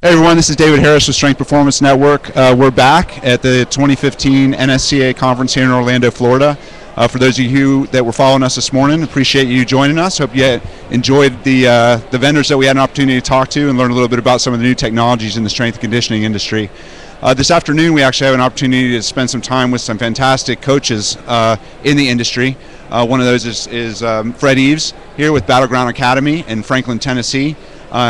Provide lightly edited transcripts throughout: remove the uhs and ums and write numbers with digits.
Hey everyone, this is David Harris with Strength Performance Network. We're back at the 2015 NSCA Conference here in Orlando, Florida. For those of you that were following us this morning, appreciate you joining us. Hope you enjoyed the vendors that we had an opportunity to talk to and learn a little bit about some of the new technologies in the strength and conditioning industry. This afternoon, we actually have an opportunity to spend some time with some fantastic coaches in the industry. One of those is Fred Ees here with Battleground Academy in Franklin, Tennessee.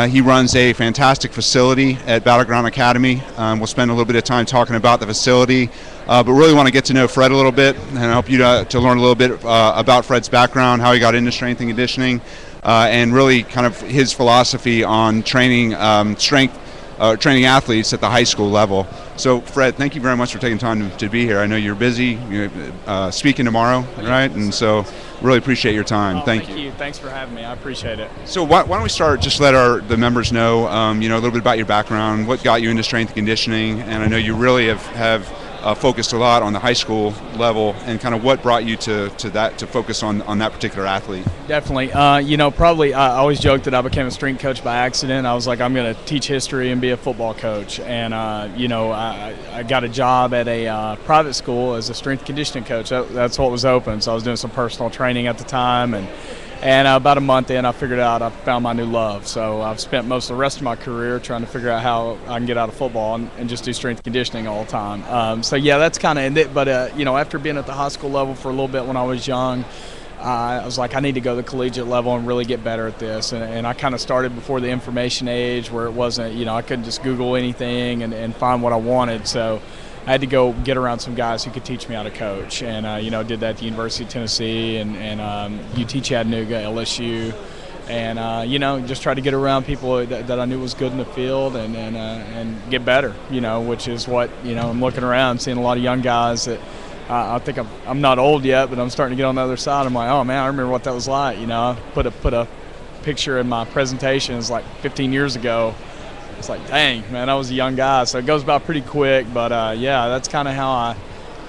He runs a fantastic facility at Battleground Academy. We'll spend a little bit of time talking about the facility, but really want to get to know Fred a little bit and help you to learn a little bit about Fred's background, how he got into strength and conditioning, and really kind of his philosophy on training training athletes at the high school level. So Fred, thank you very much for taking time to be here. I know you're busy, you're speaking tomorrow, right? And so really appreciate your time. Thank you. Thanks for having me. I appreciate it. So why don't we start, just let the members know, a little bit about your background, what got you into strength and conditioning, and I know you really have focused a lot on the high school level, and kind of what brought you to focus on that particular athlete. Definitely. Probably I always joked that I became a strength coach by accident. I was like, I'm going to teach history and be a football coach. And, I got a job at a private school as a strength conditioning coach. That's what was open. So I was doing some personal training at the time. And about a month in, I figured out I found my new love. So I've spent most of the rest of my career trying to figure out how I can get out of football and just do strength conditioning all the time. So yeah, that's kind of it. But after being at the high school level for a little bit when I was young, I was like, I need to go to the collegiate level and really get better at this. And I kind of started before the information age, where it wasn't, I couldn't just Google anything and find what I wanted. So I had to go get around some guys who could teach me how to coach, and did that at the University of Tennessee and UT Chattanooga, LSU, and just try to get around people that I knew was good in the field and get better, which is what I'm looking around, seeing a lot of young guys that I think I'm not old yet, but I'm starting to get on the other side. I'm like, oh man, I remember what that was like. I put a picture in my presentation. It's like 15 years ago. It's like, dang, man, I was a young guy. So it goes by pretty quick, but yeah, that's kind of how I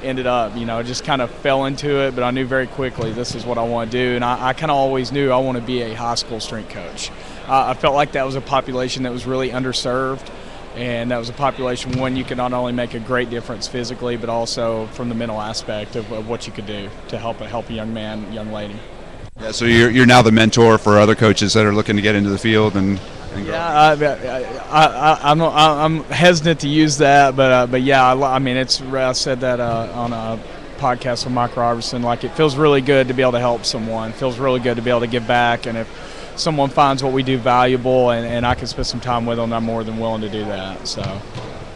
ended up. Just kind of fell into it, but I knew very quickly this is what I want to do. And I kind of always knew I want to be a high school strength coach. I felt like that was a population that was really underserved, and that was a population one you could not only make a great difference physically, but also from the mental aspect of what you could do to help a young man, young lady. Yeah, so you're now the mentor for other coaches that are looking to get into the field and yeah, I'm hesitant to use that, but yeah, I said that on a podcast with Mike Robertson. Like, it feels really good to be able to help someone. It feels really good to be able to give back, and if someone finds what we do valuable and I can spend some time with them, I'm more than willing to do that. So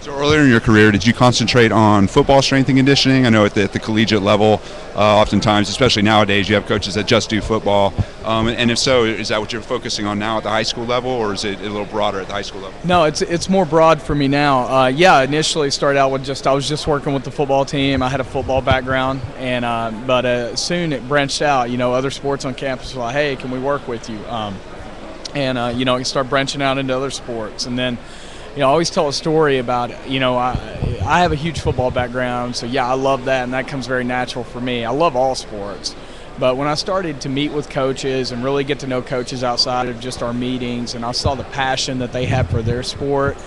earlier in your career, did you concentrate on football strength and conditioning? I know at the collegiate level, oftentimes, especially nowadays, you have coaches that just do football. And if so, is that what you're focusing on now at the high school level, or is it a little broader at the high school level? No, it's more broad for me now. Yeah, initially started out with I was just working with the football team. I had a football background, but soon it branched out. Other sports on campus were like, hey, can we work with you? You start branching out into other sports, and then. I always tell a story about, I have a huge football background, so yeah, I love that, and that comes very natural for me. I love all sports. But when I started to meet with coaches and really get to know coaches outside of just our meetings, and I saw the passion that they had for their sport,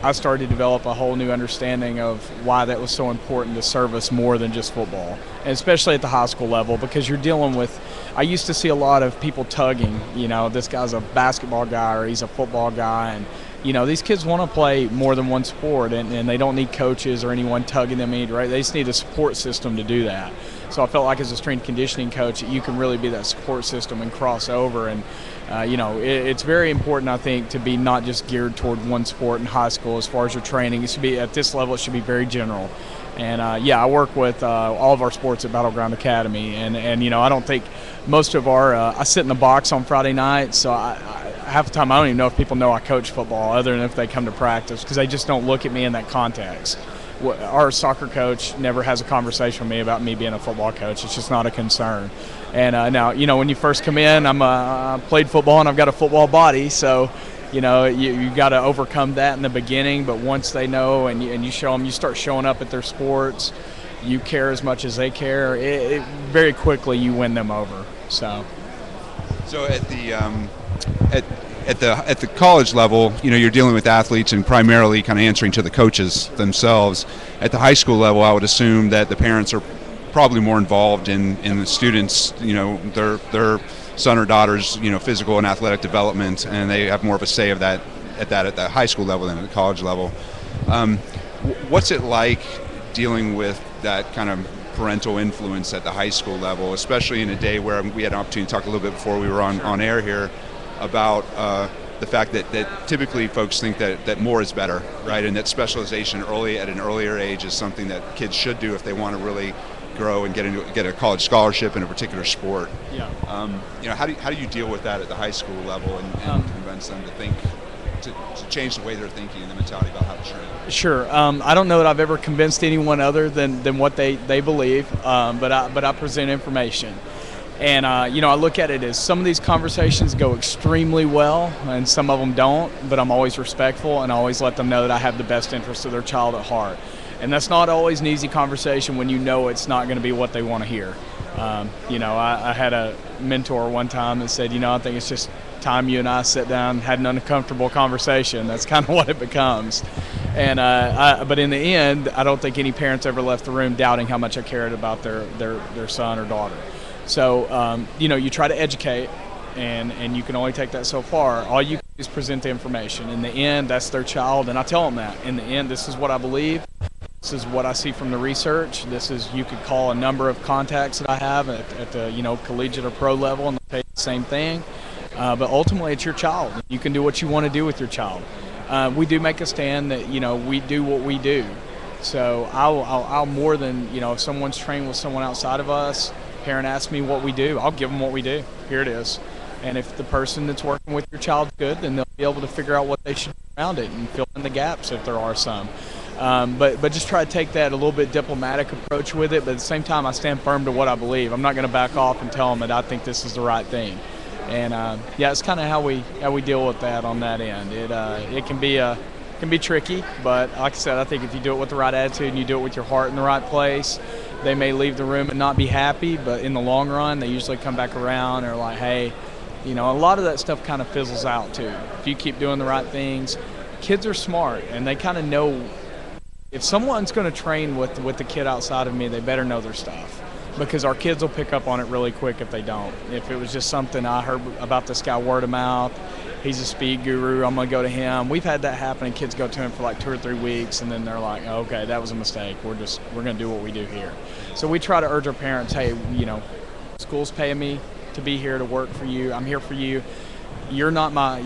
I started to develop a whole new understanding of why that was so important to service more than just football, and especially at the high school level, because you're dealing with, I used to see a lot of people tugging, this guy's a basketball guy or he's a football guy, and these kids want to play more than one sport, and they don't need coaches or anyone tugging them in, right? They just need a support system to do that. So I felt like as a strength conditioning coach, you can really be that support system and cross over. And, it's very important, I think, to be not just geared toward one sport in high school as far as your training. It should be, at this level, it should be very general. And, I work with all of our sports at Battleground Academy. And I don't think most of I sit in the box on Friday nights, so half the time I don't even know if people know I coach football other than if they come to practice, because they just don't look at me in that context. Our soccer coach never has a conversation with me about me being a football coach. It's just not a concern. And now, when you first come in, I played football and I've got a football body, so you got to overcome that in the beginning. But once they know and you show them, you start showing up at their sports, you care as much as they care. Very quickly you win them over. So at the at the college level, you're dealing with athletes and primarily kind of answering to the coaches themselves. At the high school level, I would assume that the parents are probably more involved in the students, their son or daughter's, physical and athletic development, and they have more of a say of that at the high school level than at the college level. What's it like dealing with that kind of parental influence at the high school level, especially in a day where we had an opportunity to talk a little bit before we were on air here about the fact that typically folks think that more is better, right? And that specialization at an earlier age is something that kids should do if they want to really grow and get a college scholarship in a particular sport. Yeah. How do you deal with that at the high school level and convince them to think to change the way they're thinking and the mentality about how to train? Sure. I don't know that I've ever convinced anyone other than what they believe, but I present information. And, I look at it as some of these conversations go extremely well and some of them don't, but I'm always respectful and I always let them know that I have the best interest of their child at heart. And that's not always an easy conversation when it's not going to be what they want to hear. I had a mentor one time that said, I think it's just time you and I sit down, had an uncomfortable conversation. That's kind of what it becomes. And but in the end, I don't think any parents ever left the room doubting how much I cared about their son or daughter. So, you try to educate, and you can only take that so far. All you can do is present the information. In the end, that's their child, and I tell them that. In the end, this is what I believe. This is what I see from the research. You could call a number of contacts that I have at the collegiate or pro level, and they'll say the same thing. But ultimately, it's your child. You can do what you want to do with your child. We do make a stand that we do what we do. So I'll more than if someone's trained with someone outside of us, parent asks me what we do, I'll give them what we do. Here it is. And if the person that's working with your child's good, then they'll be able to figure out what they should do around it and fill in the gaps if there are some. But just try to take that a little bit diplomatic approach with it. But at the same time, I stand firm to what I believe. I'm not going to back off and tell them that I think this is the right thing. And it's kind of how we deal with that on that end. It can be tricky, but like I said, I think if you do it with the right attitude and you do it with your heart in the right place, they may leave the room and not be happy, but in the long run, they usually come back around and are like, hey, a lot of that stuff kind of fizzles out too. If you keep doing the right things, kids are smart and they kind of know if someone's going to train with the kid outside of me, they better know their stuff, because our kids will pick up on it really quick if they don't. If it was just something I heard about this guy word of mouth, he's a speed guru, I'm going to go to him. We've had that happen, and kids go to him for like 2 or 3 weeks, and then they're like, oh, okay, that was a mistake. We're going to do what we do here. So we try to urge our parents, hey, school's paying me to be here to work for you. I'm here for you. You're not my,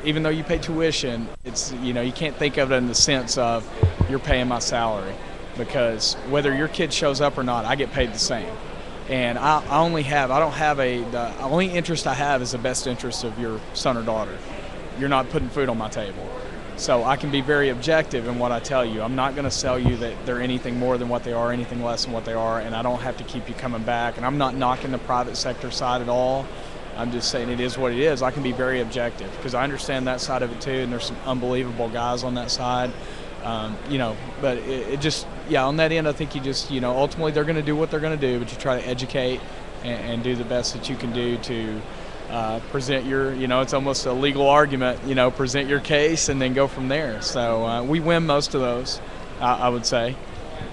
even though you pay tuition, it's, you can't think of it in the sense of you're paying my salary, because whether your kid shows up or not, I get paid the same. And the only interest I have is the best interest of your son or daughter. You're not putting food on my table. So I can be very objective in what I tell you. I'm not going to sell you that they're anything more than what they are, anything less than what they are, and I don't have to keep you coming back. And I'm not knocking the private sector side at all. I'm just saying it is what it is. I can be very objective because I understand that side of it too, and there's some unbelievable guys on that side. But it just, on that end, I think you just, ultimately they're going to do what they're going to do, but you try to educate and do the best that you can do to present your, it's almost a legal argument, present your case and then go from there. So we win most of those, I would say.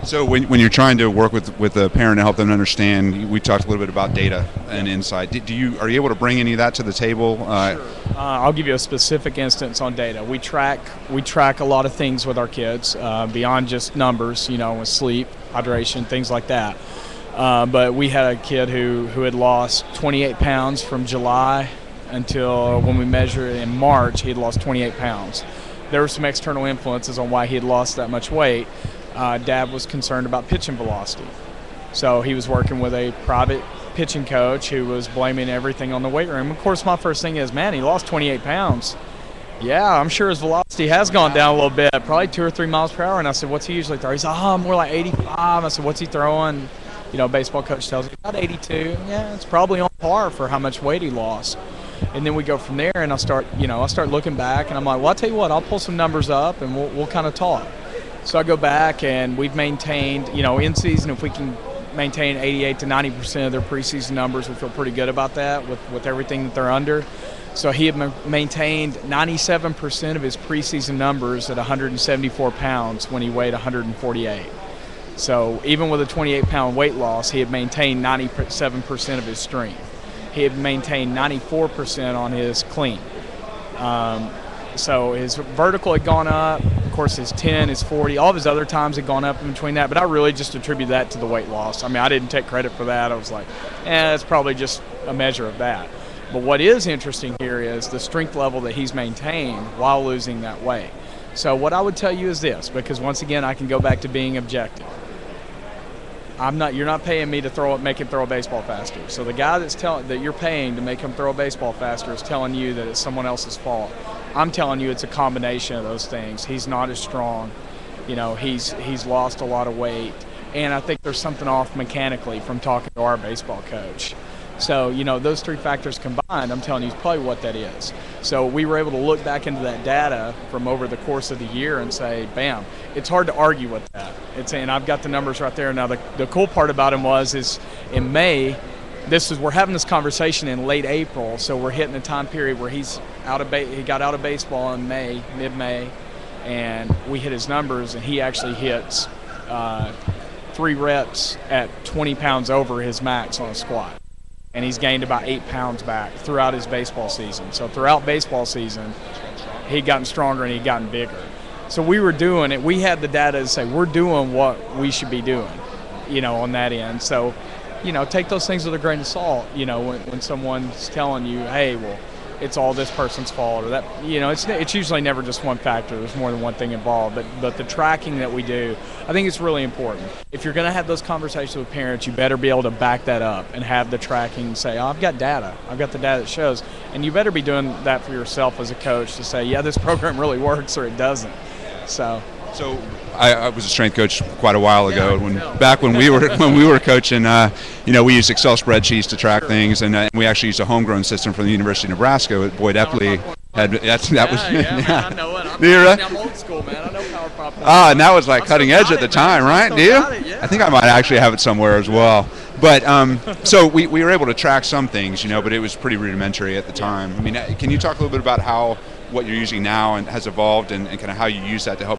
So when you're trying to work with a parent to help them understand, we talked a little bit about data and insight. Are you able to bring any of that to the table? Sure. I'll give you a specific instance on data. We track a lot of things with our kids beyond just numbers, with sleep, hydration, things like that. But we had a kid who had lost 28 pounds from July until when we measured it in March, he had lost 28 pounds. There were some external influences on why he had lost that much weight. Dad was concerned about pitching velocity. So he was working with a private pitching coach who was blaming everything on the weight room. Of course, my first thing is, man, he lost 28 pounds. Yeah, I'm sure his velocity has gone down a little bit, probably 2 or 3 miles per hour. And I said, what's he usually throw? He said, more like 85. I said, what's he throwing? Baseball coach tells me about 82. Yeah, it's probably on par for how much weight he lost. And then we go from there, and I start looking back, and I'm like, well, I'll tell you what, I'll pull some numbers up, and we'll kind of talk. So I go back, and we've maintained, in season, if we can, maintain 88 to 90% of their preseason numbers. We feel pretty good about that with everything that they're under. So he had maintained 97% of his preseason numbers at 174 pounds when he weighed 148. So even with a 28-pound weight loss, he had maintained 97% of his strength. He had maintained 94% on his clean. So his vertical had gone up. Of course, his 10, his 40, all of his other times had gone up in between that. But I really just attribute that to the weight loss. I mean, I didn't take credit for that. I was like, that's probably just a measure of that. But what is interesting here is the strength level that he's maintained while losing that weight. So what I would tell you is this, because once again, I can go back to being objective. You're not paying me to make him throw a baseball faster. So the guy that you're paying to make him throw a baseball faster is telling you that it's someone else's fault. I'm telling you it's a combination of those things. He's not as strong. He's lost a lot of weight. And I think there's something off mechanically from talking to our baseball coach. So, those three factors combined, I'm telling you, is probably what that is. So we were able to look back into that data from over the course of the year and say, bam, it's hard to argue with that. And I've got the numbers right there. Now, the cool part about him is in May, we're having this conversation in late April, so we're hitting a time period where he got out of baseball in May, mid-May, and we hit his numbers, and he actually hits 3 reps at 20 pounds over his max on a squat. And he's gained about 8 pounds back throughout his baseball season. So throughout baseball season, he'd gotten stronger and he'd gotten bigger. So we were doing it. We had the data to say we're doing what we should be doing, on that end. So, take those things with a grain of salt, when someone's telling you, hey, well, it's all this person's fault or that, it's usually never just one factor. There's more than one thing involved. But the tracking that we do, I think it's really important. If you're going to have those conversations with parents, you better be able to back that up and have the tracking and say, I've got data. I've got the data that shows. And you better be doing that for yourself as a coach to say, yeah, this program really works or it doesn't. So I was a strength coach quite a while ago. Back when we were coaching, we used Excel spreadsheets to track things, and we actually used a homegrown system from the University of Nebraska. Boyd Epley had that was. Man, I know it. I'm old school, man. I know Power Prop. And that was like cutting edge at the time, right? Do you? Yeah. I think I might actually have it somewhere as well. But so we were able to track some things, but it was pretty rudimentary at the time. I mean, can you talk a little bit about what you're using now and has evolved and kind of how you use that to help